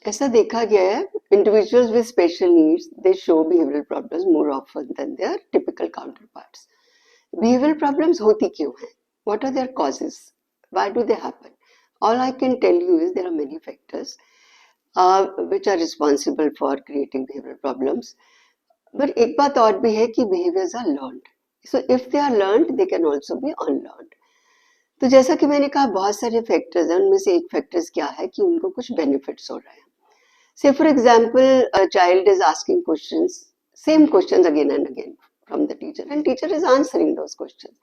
ऐसा देखा गया है, individuals with special needs they show behavioural problems more often than their typical counterparts. Behavioural problems होती क्यों हैं? What are their causes? Why do they happen? All I can tell you is there are many factors which are responsible for creating behavioral problems. But एक बात और भी है कि behaviors are learned. So if they are learned, they can also be unlearned. तो जैसा कि मैंने कहा बहुत सारे फैक्टर्स हैं, उनमें से एक फैक्टर्स क्या है कि उनको कुछ बेनिफिट्स हो रहे हैं. Say for example, a child is asking questions, same questions again and again from the teacher, and teacher is answering those questions.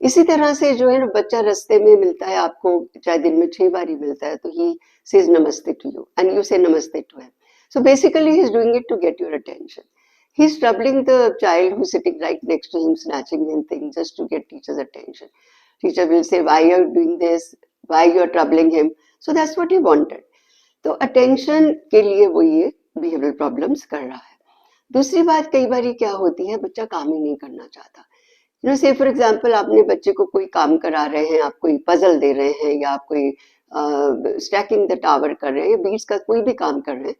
इसी तरह से जो है ना, बच्चा रास्ते में मिलता है आपको, चाहे दिन में 6 बार ही मिलता है, तो he says namaste to you and you say namaste to him. So basically he is doing it to get your attention. He is troubling the child who is sitting right next to him, snatching in things just to get teacher's attention. Teacher will say, why you are doing this? Why you are troubling him? So that's what he wanted. तो attention के लिए वो ये behavioural problems कर रहा है. दूसरी बात, कई बार क्या होती है, बच्चा काम ही नहीं करना चाहता. यू नो, से फॉर एग्जांपल आपने बच्चे को कोई काम करा रहे हैं, आप कोई पजल दे रहे हैं या आप कोई स्टैकिंग द टावर कर रहे हैं या बीट्स का कोई भी काम कर रहे हैं,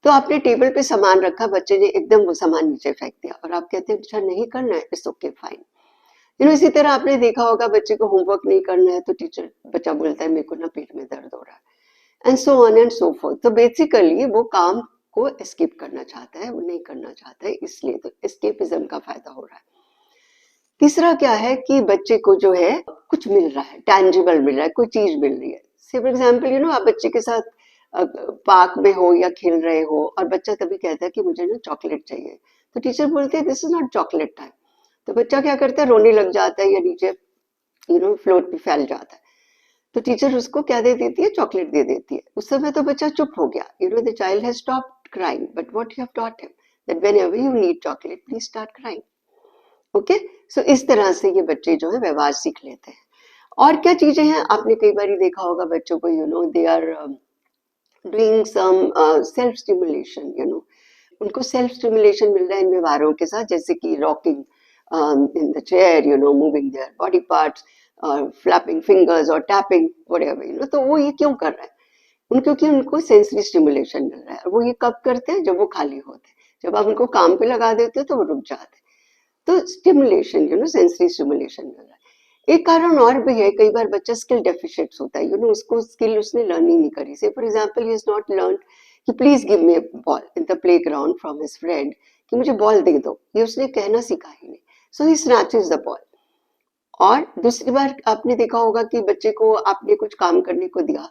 तो आपने टेबल पे सामान रखा, बच्चे ने एकदम वो सामान नीचे फेंक दिया और आप कहते हैं अच्छा नहीं करना है, it's okay fine. You know, इसी तरह आपने देखा होगा बच्चे को होमवर्क नहीं करना है तो टीचर, बच्चा बोलता है मेरे को ना पेट में दर्द हो रहा है, and so on and so fourth. तो बेसिकली वो काम को एस्केप करना चाहता है, वो नहीं करना चाहता है, इसलिए तो एस्केपिज्म का फायदा हो रहा है. तीसरा क्या है कि बच्चे को जो है कुछ मिल रहा है, टैंजिबल मिल रहा है, कोई चीज मिल रही है. से फॉर एग्जाम्पल, यू नो, आप बच्चे के साथ पार्क में हो या खेल रहे हो और बच्चा कभी कहता है कि मुझे ना चॉकलेट चाहिए, तो टीचर बोलते हैं this is not chocolate time. तो बच्चा क्या करता है, रोने लग जाता है या नीचे यू नो फ्लोर पे फैल जाता है. तो टीचर उसको क्या दे देती है, चॉकलेट दे देती है. उस समय तो बच्चा चुप हो गया, you know, the child has stopped crying, but what you have taught him that whenever you need chocolate please start crying. Okay, so इस तरह से ये बच्चे जो है व्यवहार सीख लेते हैं. और क्या चीजें हैं, आपने कई बार देखा होगा बच्चों को, you know, they are doing some self stimulation. You know, उनको सेल्फ स्टिमुलेशन मिल रहा है इन व्यवहारों के साथ, जैसे कि rocking in the chair, you know, moving their body parts, flapping fingers और टैपिंग व्हाटएवर, यू नो. तो वो ये क्यों कर रहे हैं, क्योंकि उनको सेंसरी स्टिमुलेशन मिल रहा है. वो ये कब करते हैं, जब वो खाली होते हैं. जब आप उनको काम पे लगा देते हो तो वो रुक जाते हैं. तो stimulation, you know, sensory stimulation मिल रहा है. एक कारण और भी है, कई बार बच्चा स्किल डेफिशिएंट्स होता है, यू नो, उसको स्किल उसने लर्न ही नहीं करी. So for example he is not learn कि please give me a ball in the playground from his friend, कि मुझे बॉल दे दो, ये उसने कहना सीखा ही नहीं. सो ही स्नैचेस द बॉल. और दूसरी बार आपने देखा होगा कि बच्चे को आपने कुछ काम करने को दिया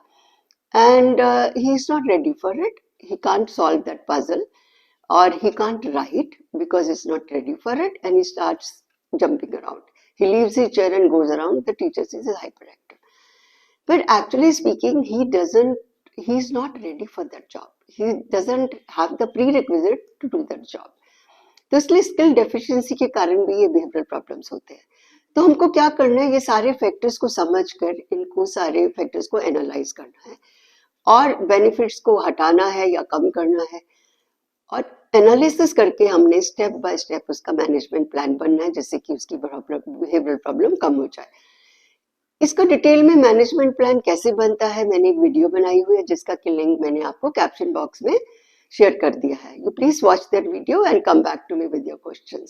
and he is not ready for it, he can't solve that puzzle or he can't write because he's not ready for it, and he starts jumping around, he leaves his chair and goes around. The teacher says he's hyperactive, but actually speaking he's not ready for that job, he doesn't have the prerequisite to do that job. तो इसलिए skill deficiency के कारण भी ये behavioural problems होते हैं. तो हमको क्या करना है, ये सारे फैक्टर्स को समझकर इनको सारे फैक्टर्स को एनालाइज करना है और बेनिफिट्स को हटाना है या कम करना है, और एनालिसिस करके हमने स्टेप बाय स्टेप उसका मैनेजमेंट प्लान बनना है, जिससे कि उसकी बिहेवियरल प्रॉब्लम कम हो जाए. इसका डिटेल में मैनेजमेंट प्लान कैसे बनता है, मैंने एक वीडियो बनाई हुई है जिसका कि लिंक मैंने आपको कैप्शन बॉक्स में शेयर कर दिया है. You please watch that video and come back to me with your questions.